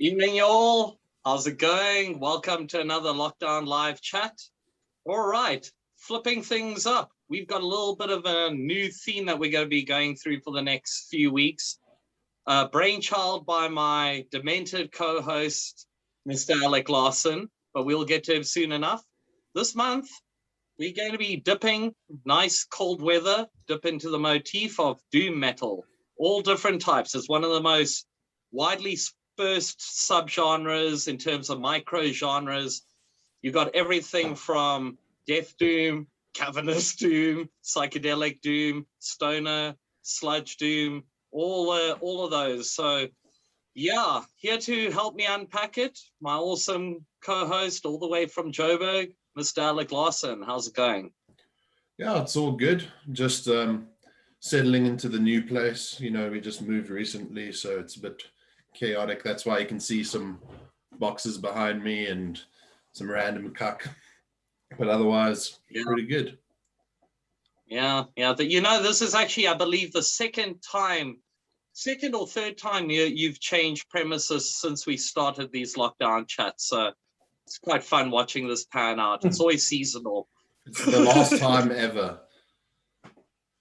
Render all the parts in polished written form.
Evening, y'all. How's it going? Welcome to another Lockdown Live chat. All right, flipping things up. We've got a little bit of a new theme that we're going to be going through for the next few weeks. Brainchild by my demented co-host, Mr. Alec Lyle, but we'll get to him soon enough. This month, we're going to be dipping, nice cold weather, dip into the motif of doom metal, all different types. It's one of the most widely dispersed subgenres in terms of micro genres. You got everything from death doom, cavernous doom, psychedelic doom, stoner, sludge doom, all of those. So yeah, here to help me unpack it, my awesome co-host all the way from Joburg, Mr. Alec Lyle. How's it going? Yeah, it's all good. Just settling into the new place. You know, we just moved recently, so it's a bit chaotic. That's why you can see some boxes behind me and some random cuck. But otherwise, pretty good. Yeah. This is actually, I believe, the second or third time you've changed premises since we started these lockdown chats. So it's quite fun watching this pan out. It's always seasonal. It's the last time ever.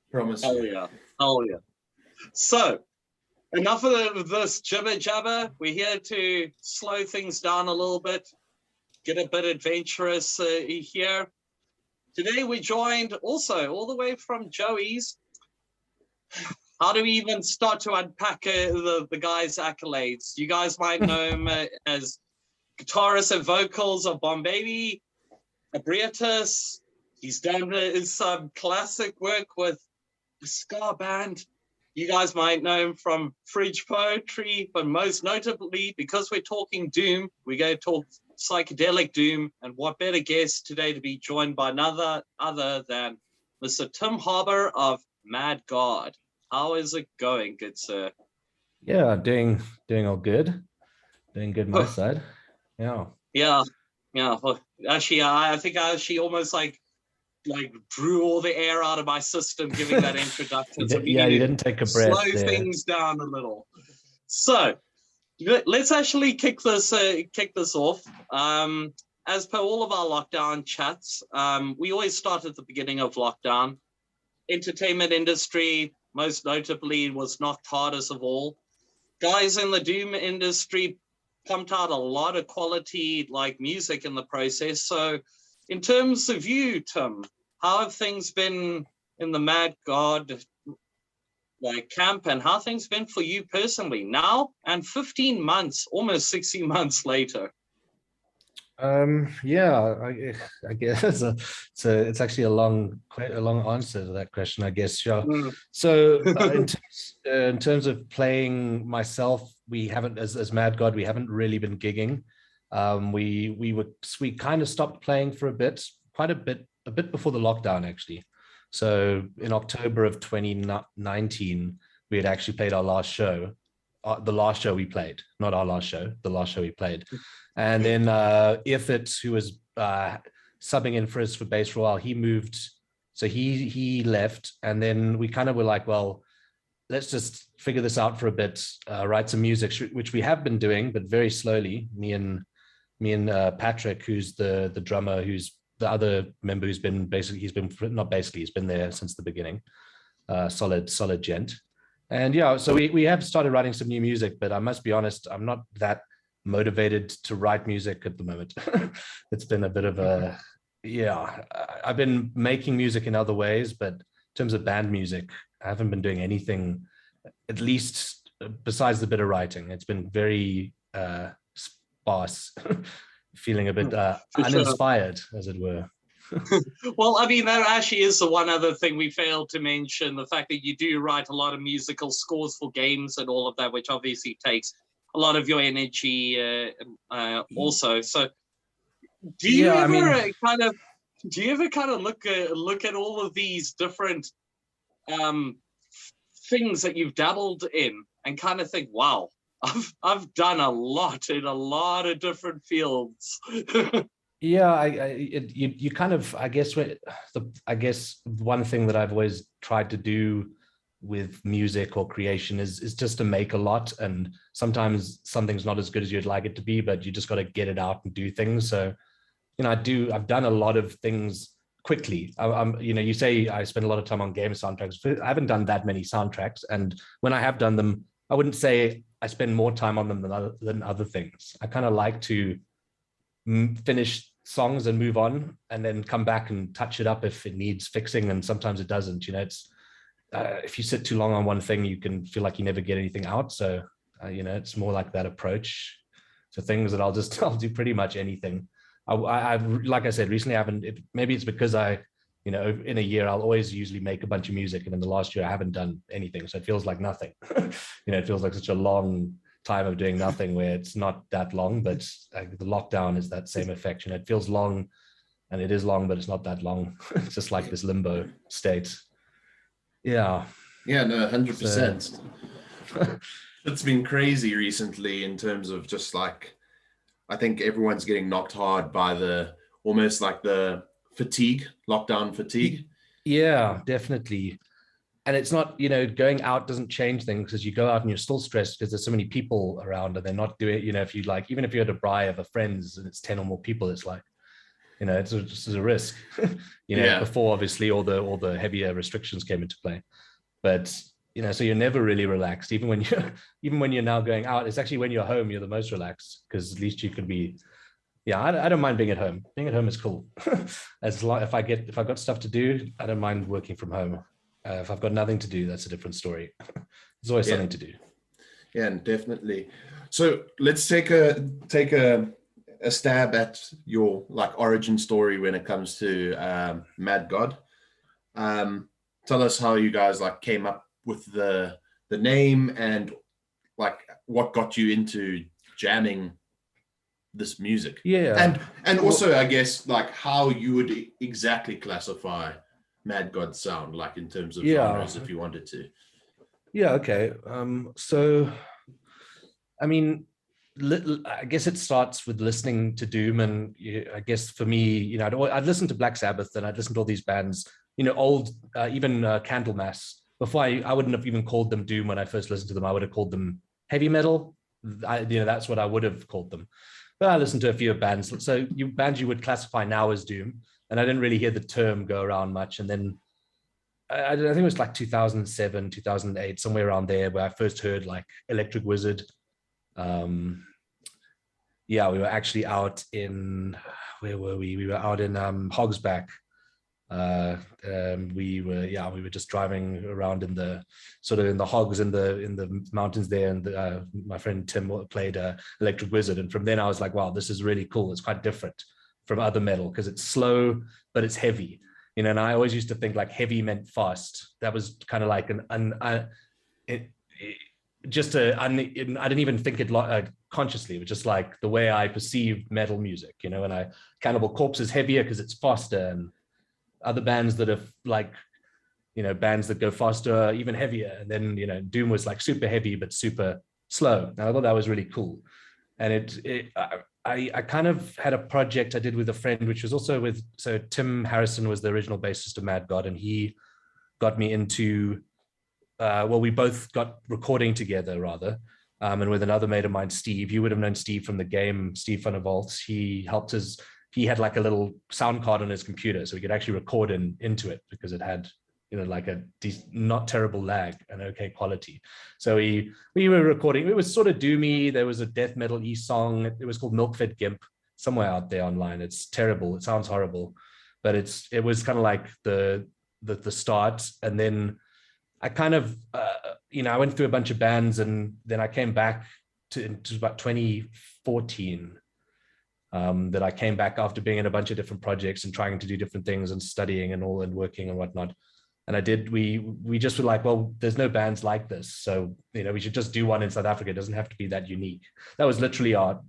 Promise. Oh yeah. So enough of this jibber jabber. We're here to slow things down a little bit, get a bit adventurous here. Today we're joined also all the way from Joey's. How do we even start to unpack the guy's accolades? You guys might know him as guitarist and vocals of Bombaby, Abriatus. He's done some classic work with a ska band. You guys might know him from Fridge Poetry, but most notably, because we're talking Doom, we're going to talk Psychedelic Doom, and what better guest today to be joined by other than Mr. Tim Harbour of Mad God. How is it going, good sir? Yeah, doing all good. Doing good my side. Yeah. Well, actually, I think I actually almost like drew all the air out of my system giving that introduction. So yeah, you didn't take a breath. Slow things down a little. So let's actually kick this off. As per all of our lockdown chats, we always start at the beginning of lockdown. Entertainment industry, most notably, was knocked hardest of all. Guys in the doom industry pumped out a lot of quality music in the process. So in terms of you, Tim, how have things been in the Mad God camp, and how things been for you personally now and 15 months, almost 16 months later? Yeah, I guess it's actually quite a long answer to that question, I guess. Yeah. So in terms of playing myself, we haven't, as Mad God, we haven't really been gigging. We kind of stopped playing for a bit before the lockdown, actually. So in October of 2019, we had actually played our last show. The last show we played, not our last show, the last show we played. And then Ifit, who was subbing in for us for bass for a while, he moved. So he left. And then we kind of were like, well, let's just figure this out for a bit, write some music, which we have been doing, but very slowly. Me and Patrick, who's the drummer, who's the other member he's been there since the beginning. Solid gent. And yeah, so we have started writing some new music, but I must be honest, I'm not that motivated to write music at the moment. It's been a bit of I've been making music in other ways, but in terms of band music, I haven't been doing anything, at least besides the bit of writing. It's been very sparse, feeling a bit uninspired, as it were. Well, I mean, that actually is the one other thing we failed to mention, the fact that you do write a lot of musical scores for games and all of that, which obviously takes a lot of your energy also. So do you ever kind of look at all of these different things that you've dabbled in and kind of think, wow, I've done a lot in a lot of different fields? Yeah, you kind of, I guess one thing that I've always tried to do with music or creation is just to make a lot, and sometimes something's not as good as you'd like it to be, but you just got to get it out and do things. So I've done a lot of things quickly. You say I spend a lot of time on game soundtracks. I haven't done that many soundtracks, and when I have done them, I wouldn't say I spend more time on them than other things. I kind of like to finish songs and move on, and then come back and touch it up if it needs fixing, and sometimes it doesn't. It's if you sit too long on one thing, you can feel like you never get anything out. So it's more like that approach to things, that I'll do pretty much anything. I've like I said, recently I haven't. Maybe it's because in a year I'll always usually make a bunch of music, and in the last year I haven't done anything, so it feels like nothing. It feels like such a long time of doing nothing, where it's not that long, but the lockdown is that same effect. It feels long, and it is long, but it's not that long. It's just like this limbo state. Yeah, no, 100%. It's been crazy recently in terms of just like, I think everyone's getting knocked hard by almost like the lockdown fatigue. Yeah, definitely. And it's not, going out doesn't change things, because you go out and you're still stressed because there's so many people around, and they're not doing it. If you like, even if you're at a braai of friends and it's 10 or more people, it's like, it's just a risk. Before obviously all the heavier restrictions came into play. But so you're never really relaxed, even when you're now going out. It's actually when you're home you're the most relaxed, because at least you can be. I don't mind being at home. Being at home is cool. As long if I've got stuff to do, I don't mind working from home. If I've got nothing to do, that's a different story. There's always something to do. Yeah, definitely. So let's take a stab at your like origin story when it comes to Mad God. Tell us how you guys like came up with the name, and like what got you into jamming this music. And also I guess like how you would exactly classify Mad God sound, like in terms of genres, if you wanted to. Okay. So I mean, I guess it starts with listening to Doom, and I guess for me, I'd listen to Black Sabbath, and I'd listen to all these bands, old, even Candlemass. Before I wouldn't have even called them Doom when I first listened to them. I would have called them heavy metal. That's what I would have called them. But I listened to a few bands. So bands you would classify now as Doom, and I didn't really hear the term go around much. And then I think it was like 2007, 2008, somewhere around there, where I first heard like Electric Wizard. We were actually out in, where were we? We were out in Hogsback. We were just driving around in the hogs in the mountains there, and my friend Tim played Electric Wizard, and from then I was like, wow, this is really cool. It's quite different from other metal, because it's slow but it's heavy, and I always used to think like heavy meant fast. That was kind of like I didn't even think it consciously. It was just like the way I perceived metal music, and Cannibal Corpse is heavier because it's faster, and other bands that are like, bands that go faster, even heavier. And then, Doom was like super heavy, but super slow. And I thought that was really cool. And I kind of had a project I did with a friend, which was also so Tim Harrison was the original bassist of Mad God. And he got me into, we both got recording together rather. And with another mate of mine, Steve. You would have known Steve from the game, Steve Van der Walt. He had like a little sound card on his computer, so he could actually record into it, because it had, like a not terrible lag and okay quality. So we were recording. It was sort of doomy. There was a death metal-y song. It was called Milk-Fed Gimp, somewhere out there online. It's terrible. It sounds horrible, but it was kind of like the start. And then I kind of, I went through a bunch of bands, and then I came back to about 2014. That I came back after being in a bunch of different projects and trying to do different things and studying and working and whatnot. And we just were like, well, there's no bands like this. So, we should just do one in South Africa. It doesn't have to be that unique. That was literally our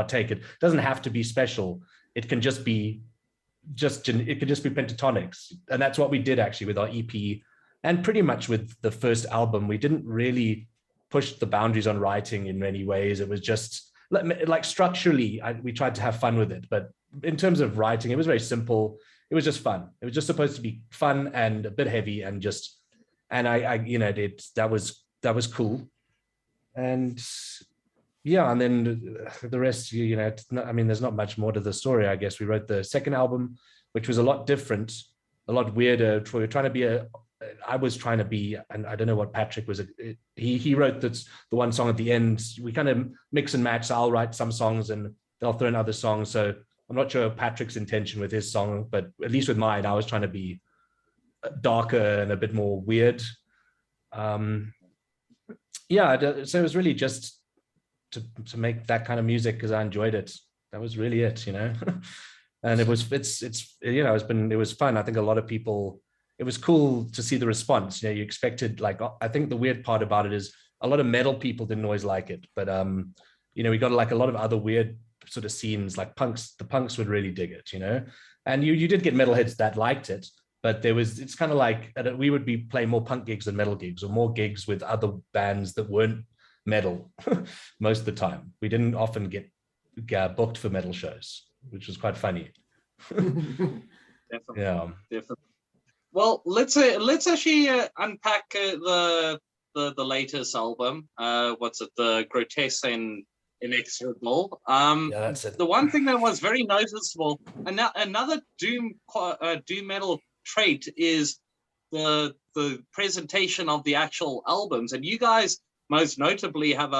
take. It doesn't have to be special. It can just be pentatonics. And that's what we did actually with our EP, and pretty much with the first album. We didn't really push the boundaries on writing in many ways. It was just, like structurally, we tried to have fun with it, but in terms of writing, it was very simple. It was just fun. It was just supposed to be fun and a bit heavy, and just and I that was cool. And yeah, and then the rest, there's not much more to the story. I guess we wrote the second album, which was a lot different, a lot weirder. We were trying to be I was trying to be, and I don't know what Patrick was. He wrote the one song at the end. We kind of mix and match. So I'll write some songs and they'll throw in other songs. So I'm not sure Patrick's intention with his song, but at least with mine, I was trying to be darker and a bit more weird. So it was really just to make that kind of music because I enjoyed it. That was really it, And it was fun. I think a lot of people, it was cool to see the response. You expected, like, I think the weird part about it is a lot of metal people didn't always like it, but we got like a lot of other weird sort of scenes, like the punks would really dig it, and you did get metalheads that liked it, but it's kind of like we would be playing more punk gigs than metal gigs, or more gigs with other bands that weren't metal most of the time. We didn't often get booked for metal shows, which was quite funny. Definitely. Yeah, definitely. Well, let's actually unpack the latest album. What's it? The Grotesque and Inexorable. yeah, that's it. The one thing that was very noticeable, and another doom metal trait, is the presentation of the actual albums. And you guys most notably have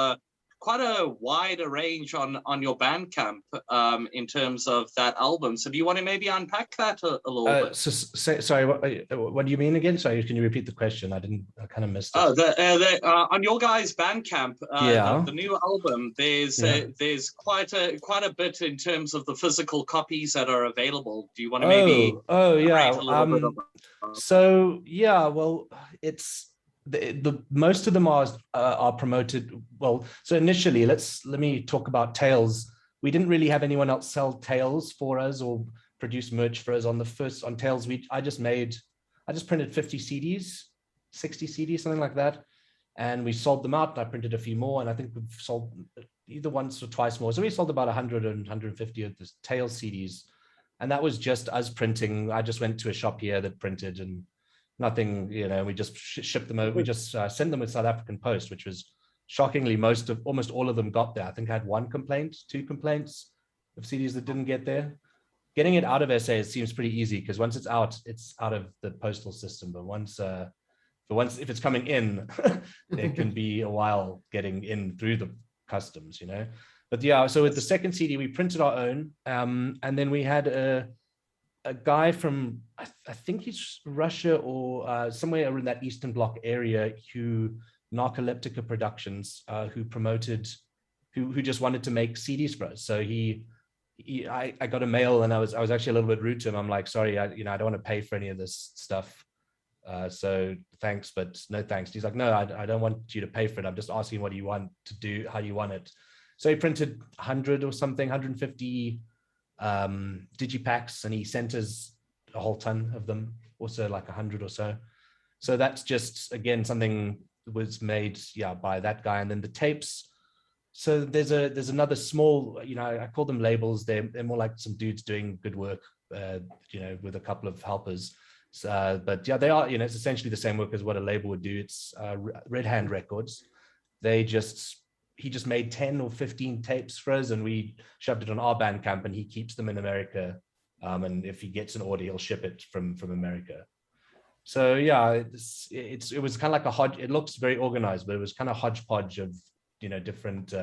quite a wide range on your Bandcamp in terms of that album. So do you want to maybe unpack that a little bit? Sorry, what do you mean again? Sorry, can you repeat the question? I kind of missed it. On your guys' Bandcamp, the new album, there's quite a bit in terms of the physical copies that are available. Do you want to maybe a little bit of so yeah, well, it's the most of them are promoted. Well, so initially, let me talk about Tails. We didn't really have anyone else sell Tails for us or produce merch for us on Tails. I just printed 50 CDs, 60 CDs, something like that, and we sold them out. I printed a few more, and I think we've sold either once or twice more. So we sold about 100 and 150 of the Tails CDs, and that was just us printing. I just went to a shop here that printed, and nothing, we just shipped them over. We just sent them with South African Post, which was shockingly almost all of them got there. I think I had two complaints of CDs that didn't get there. Getting it out of SA seems pretty easy because once it's out of the postal system. But once if it's coming in, it can be a while getting in through the customs, But yeah, so with the second CD, we printed our own, and then we had a guy from, I think he's Russia or somewhere in that Eastern Bloc area, Narcoleptica Productions, who just wanted to make CDs for us. So I got a mail, and I was actually a little bit rude to him. I'm like, sorry, I don't want to pay for any of this stuff. So thanks, but no thanks. He's like, no, I don't want you to pay for it. I'm just asking what you want to do, how you want it. So he printed 100 or something, 150 digipacks, and he sent us a whole ton of them, also like 100 or so. So that's just, again, something was made by that guy. And then the tapes, so there's another small, I call them labels. They're more like some dudes doing good work, with a couple of helpers. But yeah, they are, it's essentially the same work as what a label would do. It's Red Hand Records. He just made 10 or 15 tapes for us, and we shoved it on our Bandcamp, and he keeps them in America. And if he gets an order, he'll ship it from America. So yeah, it was kind of like it looks very organized, but it was kind of hodgepodge of, different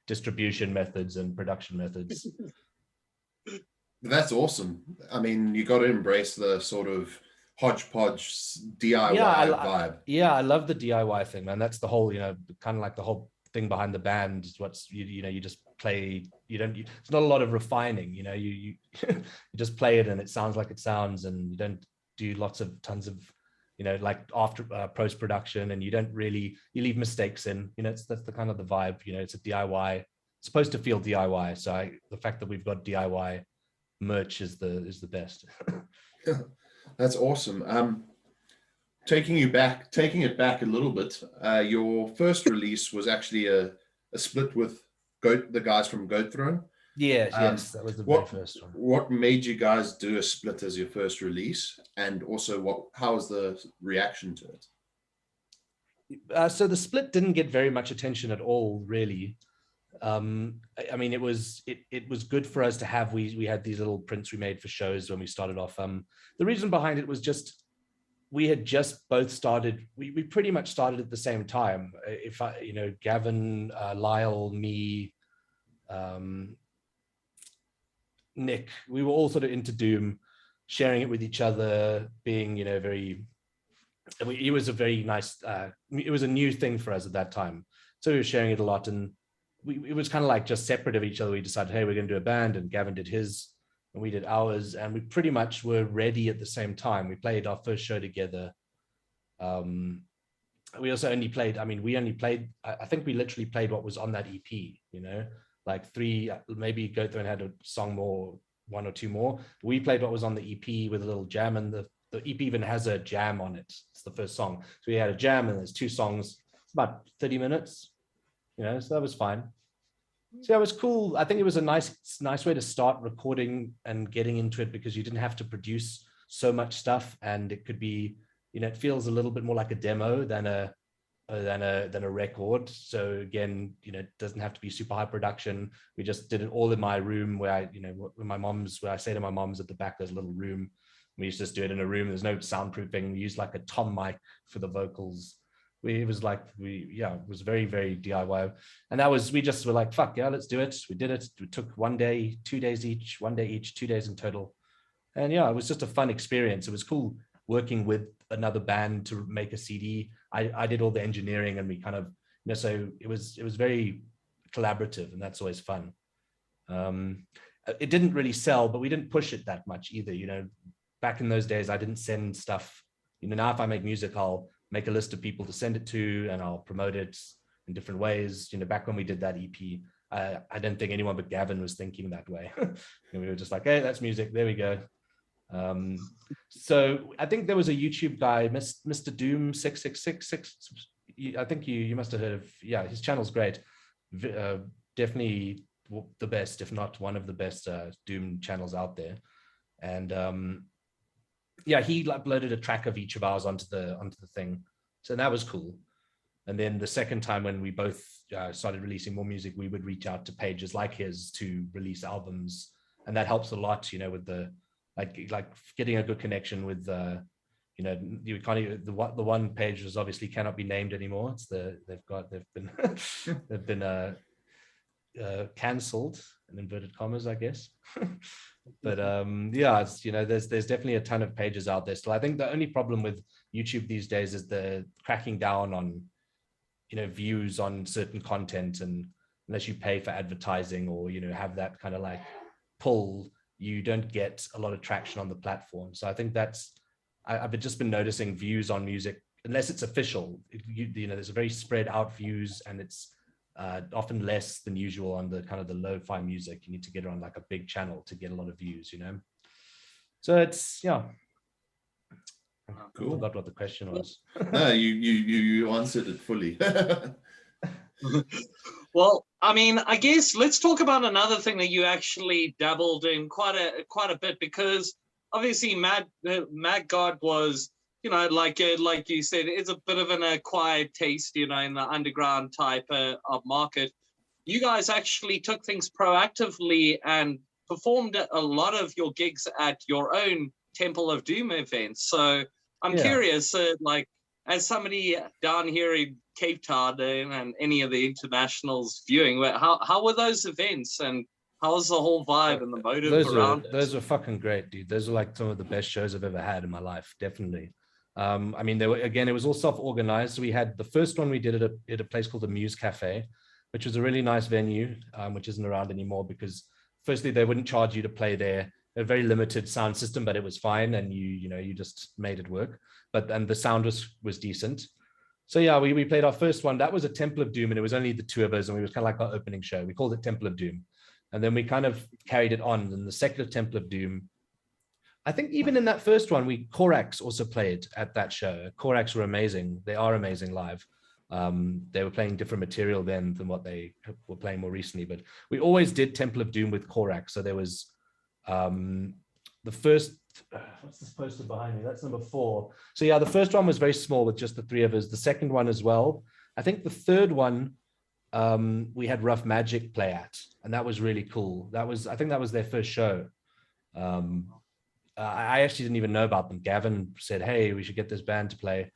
distribution methods and production methods. That's awesome. I mean, you got to embrace the sort of hodgepodge DIY vibe. Yeah, I love the DIY thing, man. That's the whole, kind of like the whole thing behind the band. What's you just play. It's not a lot of refining. You just play it and it sounds like it sounds, and you don't do tons of like after post production, and you leave mistakes in. That's the kind of the vibe. It's a DIY. It's supposed to feel DIY. So the fact that we've got DIY merch is the best. Yeah, that's awesome. Taking it back a little bit, your first release was actually a split with the guys from Goat Throne. Yes, that was the very first one. What made you guys do a split as your first release, and also how was the reaction to it? So the split didn't get very much attention at all, really. I mean, it was good for us to have. We had these little prints we made for shows when we started off. The reason behind it was just we had just both started. We pretty much started at the same time. If I, Gavin, Lyle, me, Nick, we were all sort of into Doom, sharing it with each other, being very. It was a very nice. It was a new thing for us at that time, so we were sharing it a lot, and it was kind of like just separate of each other. We decided, hey, we're going to do a band, and Gavin did his, and we did ours, and we pretty much were ready at the same time. We played our first show together. We also only played. I mean, we only played. I think we literally played what was on that EP. Like 3, maybe Gotho had a song more, 1 or 2 more. We played what was on the EP with a little jam, and the EP even has a jam on it. It's the first song. So we had a jam, and there's 2 songs, about 30 minutes, so that was fine. So that was cool. I think it was a nice way to start recording and getting into it, because you didn't have to produce so much stuff, and it could be, it feels a little bit more like a demo than a record. So again, it doesn't have to be super high production. We just did it all in my room, where I say to my mom's at the back, there's a little room. We used to just do it in a room. There's no soundproofing. We used like a tom mic for the vocals. It was very, very DIY. And we just were like, fuck yeah, let's do it. We did it. We took 1 day, 2 days each, 1 day each, 2 days in total. And yeah, it was just a fun experience. It was cool working with another band to make a CD. I did all the engineering, and we kind of, so it was very collaborative, and that's always fun. It didn't really sell, but we didn't push it that much either. Back in those days, I didn't send stuff. Now if I make music, I'll make a list of people to send it to, and I'll promote it in different ways. Back when we did that EP, I don't think anyone but Gavin was thinking that way. We were just like, hey, that's music. There we go. So I think there was a YouTube guy, Mr. Doom 6666. I think you must have heard of. Yeah, his channel's great. Definitely the best, if not one of the best Doom channels out there. And yeah, he uploaded a track of each of ours onto the thing, so that was cool. And then the second time, when we both started releasing more music, we would reach out to pages like his to release albums, and that helps a lot, with the like getting a good connection with you can't. The one page was obviously cannot be named anymore. It's they've been cancelled in inverted commas, I guess. But yeah, it's, there's definitely a ton of pages out there still. I think the only problem with YouTube these days is the cracking down on views on certain content, and unless you pay for advertising or have that kind of like pull, you don't get a lot of traction on the platform. So I think I've just been noticing views on music, unless it's official, there's a very spread out views, and it's often less than usual on the kind of the lo-fi music. You need to get it on like a big channel to get a lot of views, So it's, yeah. Cool. I forgot what the question was. No, you answered it fully. Well, I mean, I guess let's talk about another thing that you actually dabbled in quite a bit, because obviously Mad God was, like you said, it's a bit of an acquired taste, in the underground type of market. You guys actually took things proactively and performed a lot of your gigs at your own Temple of Doom events. So I'm curious, as somebody down here in Cape Town and any of the internationals viewing, how were those events, and how was the whole vibe and the motive around it? Those were fucking great, dude. Those are like some of the best shows I've ever had in my life, definitely. I mean, it was all self-organized. So we had the first one we did at a place called the Muse Cafe, which was a really nice venue, which isn't around anymore, because firstly, they wouldn't charge you to play there. A very limited sound system, but it was fine, and you just made it work. And the sound was decent. So yeah, we played our first one. That was a Temple of Doom, and it was only the 2 of us, and we was kind of like our opening show. We called it Temple of Doom, and then we kind of carried it on. And the second Temple of Doom, I think even in that first one, Korax also played at that show. Korax were amazing. They are amazing live. They were playing different material then than what they were playing more recently, but we always did Temple of Doom with Korax. So there was the first, what's this poster behind me? That's number 4. So yeah, the first one was very small with just the 3 of us. The second one as well. I think the third one, we had Rough Magic play at, and that was really cool. I think that was their first show. I actually didn't even know about them. Gavin said, hey, we should get this band to play.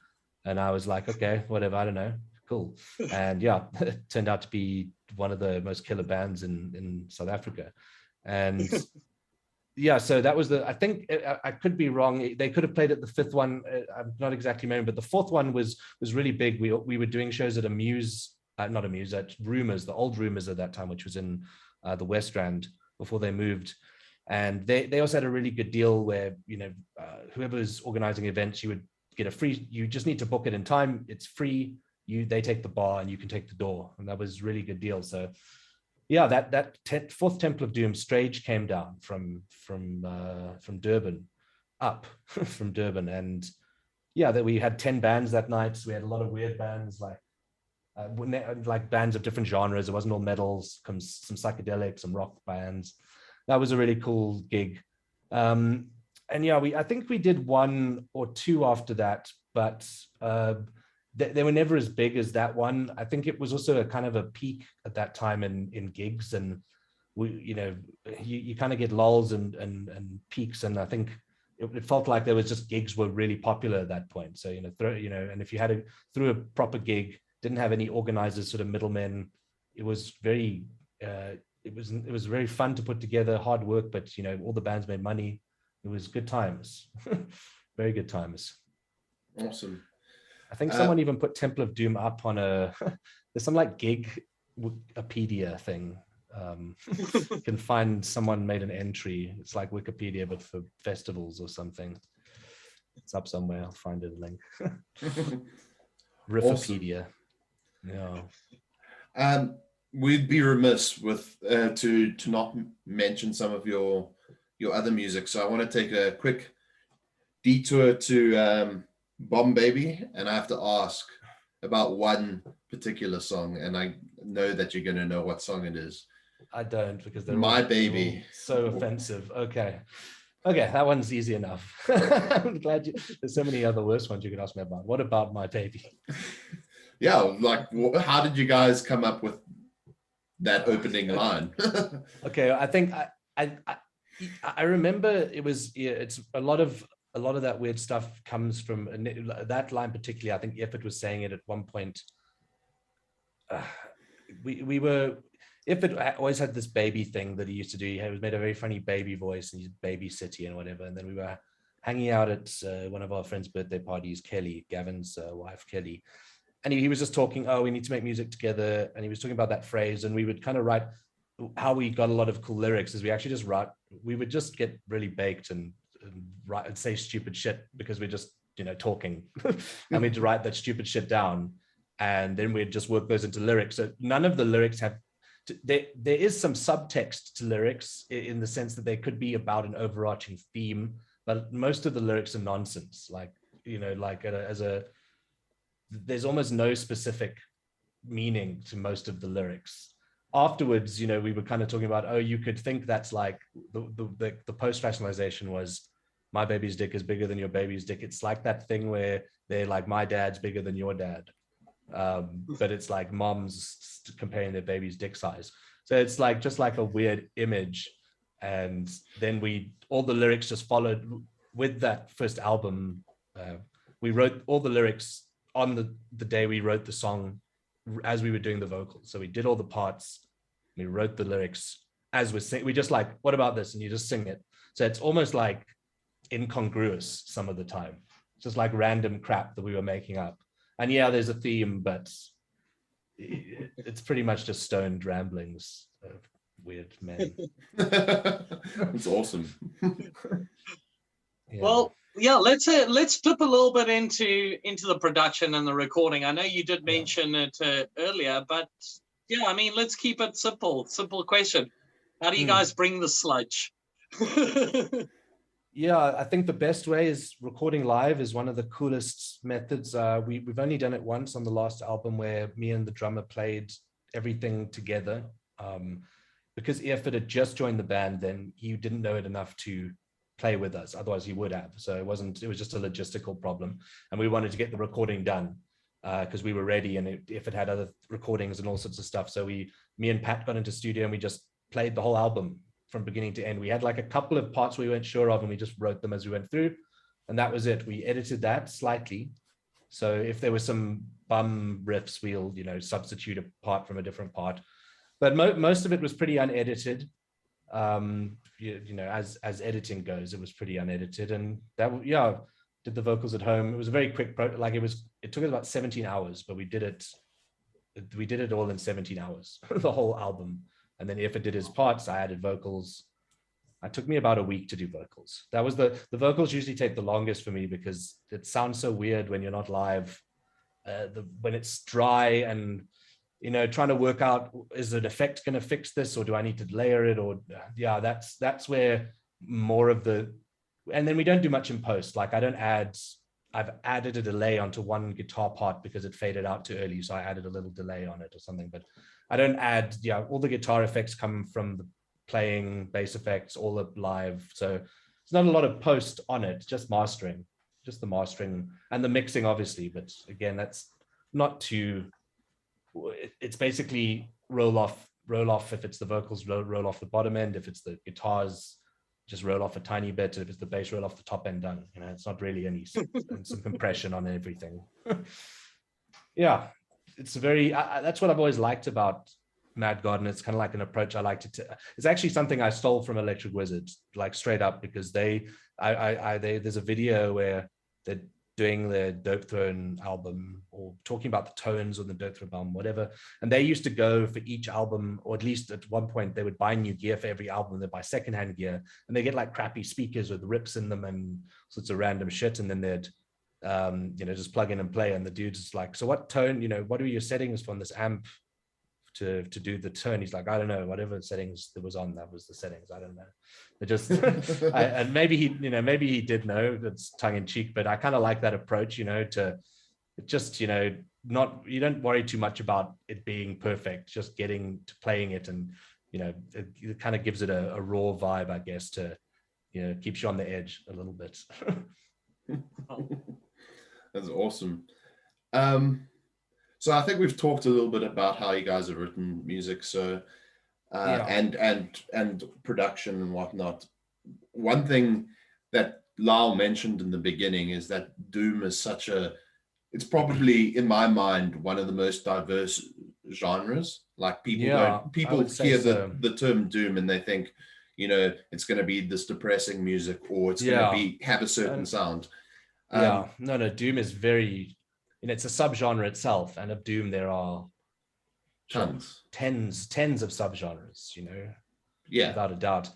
And I was like, okay, whatever, I don't know. Cool. And yeah, it turned out to be one of the most killer bands in South Africa. And yeah, so that was I think I could be wrong. They could have played at the 5th one. I'm not exactly remembering, but the 4th one was really big. We were doing shows at Amuse, not Amuse, at Rumors, the old Rumors at that time, which was in the West Rand before they moved. And they also had a really good deal where, whoever's organizing events, you would get a free, you just need to book it in time. It's free. They take the bar and you can take the door. And that was a really good deal. So yeah, that 4th Temple of Doom, Strage came down from Durban, up from Durban. And yeah, that we had 10 bands that night. So we had a lot of weird bands, like bands of different genres. It wasn't all metals, some psychedelic, some rock bands. That was a really cool gig. And yeah, I think we did 1 or 2 after that, but they were never as big as that one. I think it was also a kind of a peak at that time in gigs, and you kind of get lulls and peaks. And I think it felt like there was just gigs were really popular at that point. So, and if you had through a proper gig, didn't have any organizers, sort of middlemen, it was very, it was very fun to put together, hard work, but all the bands made money. It was good times. Very good times. Awesome. I think someone even put Temple of Doom up on there's some like gig Wikipedia thing. You can find someone made an entry. It's like Wikipedia, but for festivals or something. It's up somewhere. I'll find it a link. Riffipedia. Awesome. Yeah. We'd be remiss with to not mention some of your other music. So I want to take a quick detour to Bomb Baby, and I have to ask about one particular song, and I know that you're going to know what song it is. I don't, because they're My Baby. So offensive. Okay, that one's easy enough. I'm glad there's so many other worse ones you could ask me about. What about My Baby? Yeah, like how did you guys come up with that opening line? Okay, I think I remember it's a lot of that weird stuff comes from that line particularly. I think Effort was saying it at one point. Effort always had this baby thing that he used to do. He made a very funny baby voice, and he's Baby City and whatever. And then we were hanging out at one of our friends' birthday parties, Kelly, Gavin's wife, Kelly. And he was just talking, we need to make music together. And he was talking about that phrase, and we would kind of write. How we got a lot of cool lyrics is we actually just write. We would just get really baked and write and say stupid shit because we're just talking, and we'd write that stupid shit down, and then we'd just work those into lyrics. So none of the lyrics have. There is some subtext to lyrics in the sense that they could be about an overarching theme, but most of the lyrics are nonsense. There's almost no specific meaning to most of the lyrics. Afterwards, we were kind of talking about, you could think that's like the post-rationalization was my baby's dick is bigger than your baby's dick. It's like that thing where they're like, my dad's bigger than your dad. But it's like moms comparing their baby's dick size. So it's like just like a weird image. And then all the lyrics just followed with that first album. We wrote all the lyrics on the day we wrote the song as we were doing the vocals. So we did all the parts, we wrote the lyrics as we're singing. We just like, what about this? And you just sing it. So it's almost like incongruous some of the time. It's just like random crap that we were making up. And yeah, there's a theme, but it's pretty much just stoned ramblings of weird men. It's awesome. Yeah. Well, yeah, let's flip a little bit into the production and the recording. I know you did mention it earlier, but yeah, I mean, let's keep it simple. Simple question: how do you guys bring the sludge? Yeah, I think the best way is recording live is one of the coolest methods. We've only done it once on the last album where me and the drummer played everything together. Because Effort had just joined the band, then he didn't know it enough to play with us. Otherwise he would have. So it was just a logistical problem. And we wanted to get the recording done because we were ready. And if it had other recordings and all sorts of stuff. So me and Pat got into studio and we just played the whole album from beginning to end. We had like a couple of parts we weren't sure of and we just wrote them as we went through. And that was it. We edited that slightly. So if there were some bum riffs, we'll, substitute a part from a different part. But most of it was pretty unedited. As editing goes, it was pretty unedited. And that, did the vocals at home. It was a very quick, it took us about 17 hours, but we did it all in 17 hours, the whole album. And then if it did his parts, I added vocals. It took me about a week to do vocals. That was the vocals usually take the longest for me because it sounds so weird when you're not live. When it's dry and, trying to work out, is an effect going to fix this or do I need to layer it? Or that's where more of and then we don't do much in post. Like I've added a delay onto one guitar part because it faded out too early. So I added a little delay on it or something, but I don't add, all the guitar effects come from the playing, bass effects, all the live. So it's not a lot of post on it, just the mastering and the mixing, obviously. But again, that's not too, it's basically roll off. If it's the vocals, roll off the bottom end. If it's the guitars, just roll off a tiny bit. If it's the bass, roll off the top end, done. It's not really any, and some compression on everything. Yeah, it's that's what I've always liked about Mad God, and it's kind of like an approach I like to. It's actually something I stole from Electric Wizard, like straight up, because there's a video where they're doing the Dope Throne album or talking about the tones on the Dope Throne album, whatever. And they used to go for each album, or at least at one point, they would buy new gear for every album. They'd buy secondhand gear, and they get like crappy speakers with rips in them and sorts of random shit, and then they'd just plug in and play. And the dude's just like, so what tone? What are your settings from this amp to do the tone? He's like, I don't know, whatever settings there was on, that was the settings. I don't know. It just and maybe he did know. That's tongue in cheek, but I kind of like that approach, to just, not, you don't worry too much about it being perfect, just getting to playing it. And, it kind of gives it a raw vibe, I guess, to, keeps you on the edge a little bit. That's awesome. So I think we've talked a little bit about how you guys have written music, so and production and whatnot. One thing that Lyle mentioned in the beginning is that Doom is it's probably, in my mind, one of the most diverse genres. Like people hear the term Doom and they think, it's going to be this depressing music, or it's going to have a certain sound. No, Doom is very, it's a subgenre itself, and of Doom there are tens of subgenres, without a doubt.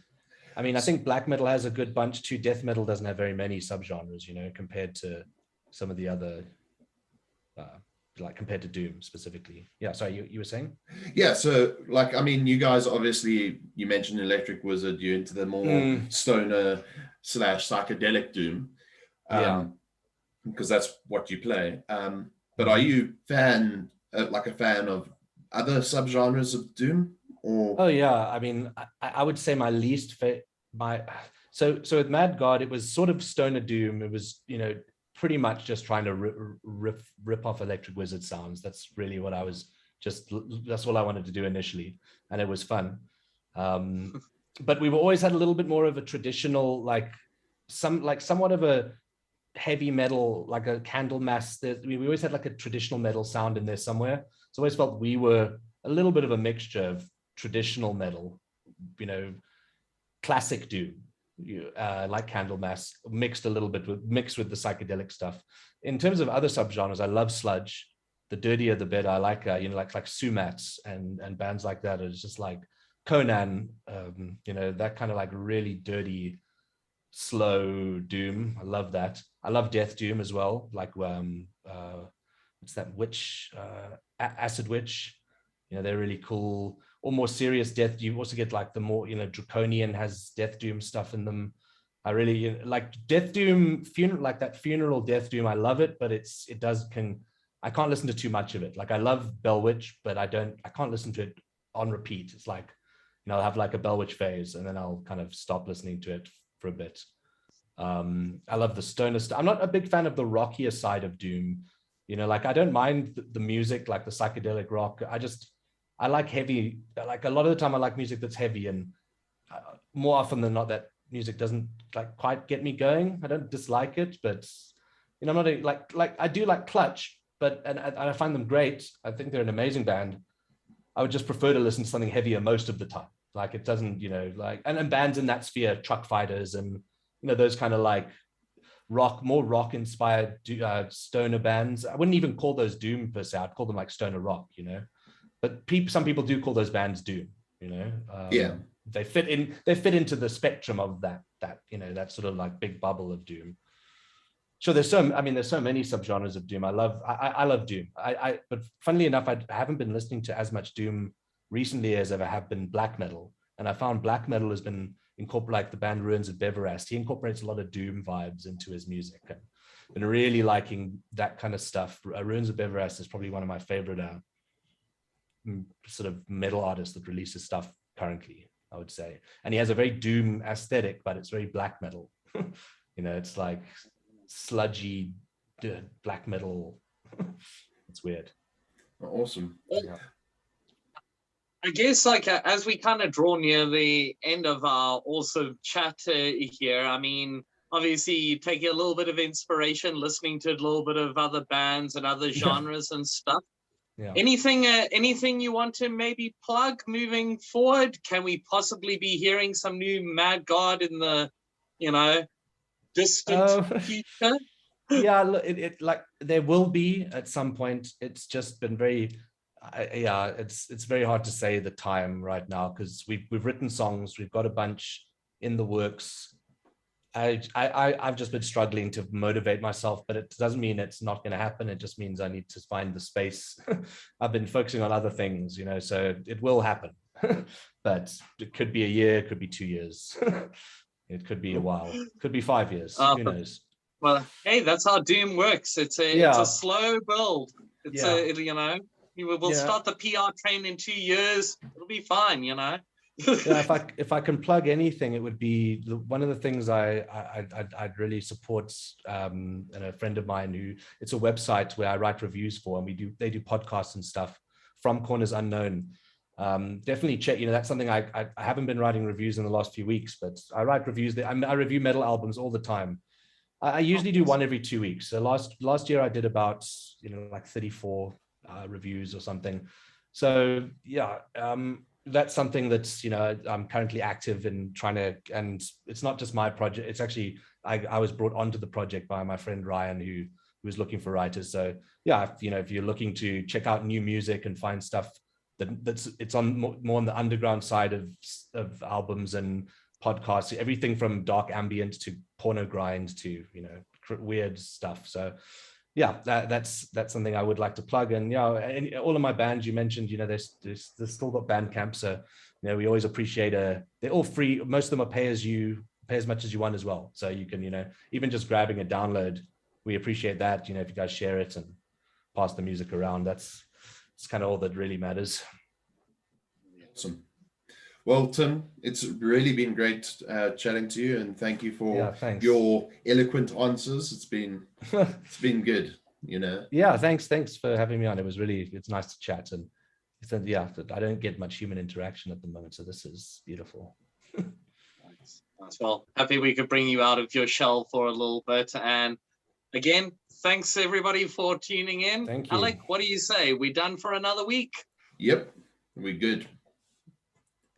I mean, I think black metal has a good bunch too. Death metal doesn't have very many subgenres, compared to some of the other, compared to Doom specifically. Yeah, sorry, you were saying? Yeah, so you guys, obviously, you mentioned Electric Wizard, you're into the more stoner / psychedelic Doom. Because that's what you play. But are you a fan of other subgenres of Doom? Or I mean, I would say my least so with Mad God, it was sort of stoner Doom. It was, pretty much just trying to rip off Electric Wizard sounds. That's really what that's all I wanted to do initially, and it was fun. But we've always had a little bit more of a traditional, somewhat of a heavy metal, like a Candlemass. We always had like a traditional metal sound in there somewhere. So I always felt we were a little bit of a mixture of traditional metal, classic Doom, like Candlemass, mixed with the psychedelic stuff. In terms of other subgenres, I love sludge. The dirtier the better. I like like Sumats and bands like that. It's just like Conan, that kind of like really dirty, slow Doom. I love that. I love Death Doom as well, like what's that witch, Acid Witch, they're really cool. Or more serious Death. You also get like the more, Draconian has Death Doom stuff in them. I really like Death Doom, like that funeral Death Doom. I love it, but I can't listen to too much of it. Like I love Bell Witch, but I can't listen to it on repeat. It's like, I'll have like a Bell Witch phase and then I'll kind of stop listening to it for a bit. I love the stoner stuff. I'm not a big fan of the rockier side of doom. You know, like I don't mind the music, like the psychedelic rock. I like heavy. Like a lot of the time, I like music that's heavy, and more often than not, that music doesn't like quite get me going. I don't dislike it, but you know, I'm not like I do like Clutch, but and I find them great. I think they're an amazing band. I would just prefer to listen to something heavier most of the time. Like it doesn't, you know, like and bands in that sphere, Truck Fighters, and you know those kind of like more rock inspired stoner bands. I wouldn't even call those doom per se. I'd call them like stoner rock, you know. But some people do call those bands doom, you know. Yeah, they fit into the spectrum of that you know, that sort of like big bubble of doom. Sure, there's so many subgenres of doom. I love doom. But funnily enough, I haven't been listening to as much doom recently as ever have been black metal. And I found black metal has been like the band Ruins of Beverast. He incorporates a lot of doom vibes into his music, and been really liking that kind of stuff. Ruins of Beverast is probably one of my favorite sort of metal artists that releases stuff currently, I would say. And he has a very doom aesthetic, but it's very black metal. You know, it's like sludgy black metal. It's weird. Awesome. Yeah. I guess like as we kind of draw near the end of our awesome chat here, I mean, obviously you take a little bit of inspiration listening to a little bit of other bands and other genres and stuff. Yeah. Anything you want to maybe plug moving forward? Can we possibly be hearing some new Mad God in the, you know, distant future? Yeah, it like there will be at some point. It's just been very it's very hard to say the time right now, because we've written songs, we've got a bunch in the works. I've just been struggling to motivate myself, but it doesn't mean it's not going to happen. It just means I need to find the space. I've been focusing on other things, you know, so it will happen. But it could be a year, it could be 2 years. It could be a while, it could be 5 years. Who knows? Well, hey, that's how doom works. It's a slow build. You know, we'll start the PR train in 2 years. It'll be fine, you know. Yeah, if I can plug anything, it would be one of the things I'd really support, and a friend of mine who, it's a website where I write reviews for, and they do podcasts and stuff, From Corners Unknown. Definitely check, you know, that's something I haven't been writing reviews in the last few weeks, but I write reviews there. I review metal albums all the time. I usually do one every 2 weeks. So last year I did about, you know, like 34 reviews or something. So yeah, that's something that's, you know, I'm currently active in trying to, and it's not just my project. It's actually, I was brought onto the project by my friend Ryan, who was looking for writers. So yeah, you know, if you're looking to check out new music and find stuff it's on more on the underground side of albums and podcasts, everything from dark ambient to porno grind to, you know, weird stuff. So yeah, that's something I would like to plug. And and all of my bands you mentioned, you know, there's still got Bandcamp, so you know, we always appreciate they're all free. Most of them are pay as much as you want as well, so you can, you know, even just grabbing a download, we appreciate that, you know, if you guys share it and pass the music around. It's kind of all that really matters. Awesome. Well, Tim, it's really been great chatting to you, and thank you for your eloquent answers. It's been good, you know. Yeah, thanks for having me on. It's nice to chat, and yeah, I don't get much human interaction at the moment, so this is beautiful. Nice. Well, happy we could bring you out of your shell for a little bit. And again, thanks everybody for tuning in. Thank you. Alec, what do you say? We done for another week? Yep, we're good.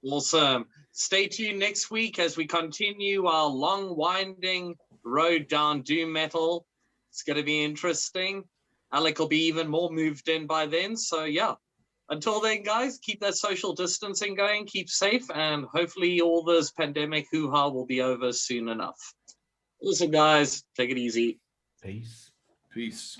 Awesome. Stay tuned next week as we continue our long winding road down doom metal. It's going to be interesting. Alec will be even more moved in by then. So yeah, until then, guys, keep that social distancing going, keep safe, and hopefully all this pandemic hoo-ha will be over soon enough. Listen, guys, take it easy. Peace. Peace.